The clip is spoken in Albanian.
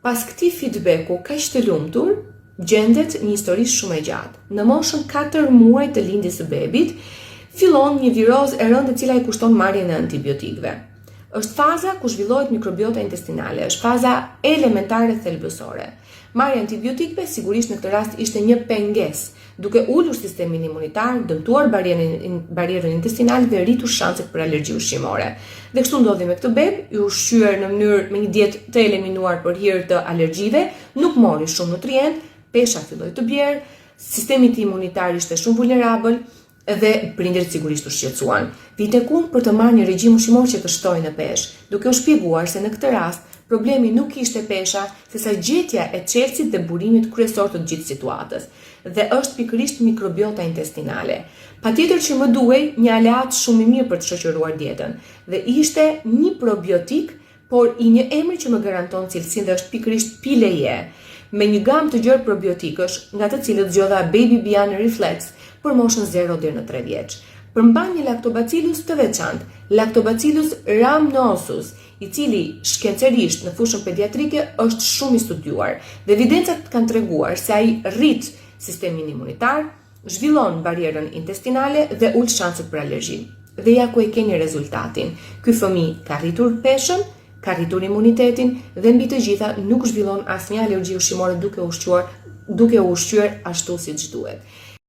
Pas këtij feedbacku kaq të lumtur, gjendet një histori shumë e gjatë. Në moshën 4 muaj të lindjes së bebit, fillon një virozë e rëndë e cila i kushton marrjen e antibiotikëve. Është faza ku zhvillohet mikrobiota intestinale, është faza elementare thelbësore. Marrja e antibiotikëve sigurisht në këtë rast ishte një pengesë, duke ulur sistemin imunitar, dëmtuar barierën intestinale dhe rritur shanset për alergji ushqimore. Dhe kështu ndodhi me këtë beb, i ushqyer në mënyrë me një dietë të eliminuar për hir të alergjive, nuk mori shumë nutrient, pesha filloi të bjerë, sistemi imunitar ishte shumë vulnerabël dhe prindërit sigurisht u shqetësuan. Vite kun për të marrë një regjim ushqimor që të shtojë në peshë, duke u shpjeguar se në këtë rast problemi nuk ishte pesha, sesa gjetja e çelësit dhe burimit kryesor të gjithë situatës, dhe është pikërisht mikrobiota intestinale. Patjetër që më duhej një aleat shumë i mirë për të shoqëruar dietën, dhe ishte një probiotik, por i një emri që më garanton cilësinë dhe është pikërisht Pileje, me një gamë të gjerë probiotikësh, nga të cilët zgjodha Baby Bian Reflex për moshën 0 deri në 3 vjeç. Përmban një lactobacillus të veçantë, Lactobacillus rhamnosus, i cili shkencerisht në fushën pediatrike është shumë i studiuar dhe evidencat kanë treguar se ai rrit sistemin imunitar, zhvillon barierën intestinale dhe ul shanset për alergji. Dhe ja ku e keni rezultatin. Ky fëmijë ka rritur peshën, ka rritur imunitetin dhe mbi të gjitha nuk zhvillon asnjë alergji ushqimore duke u ushqyer ashtu siç duhet.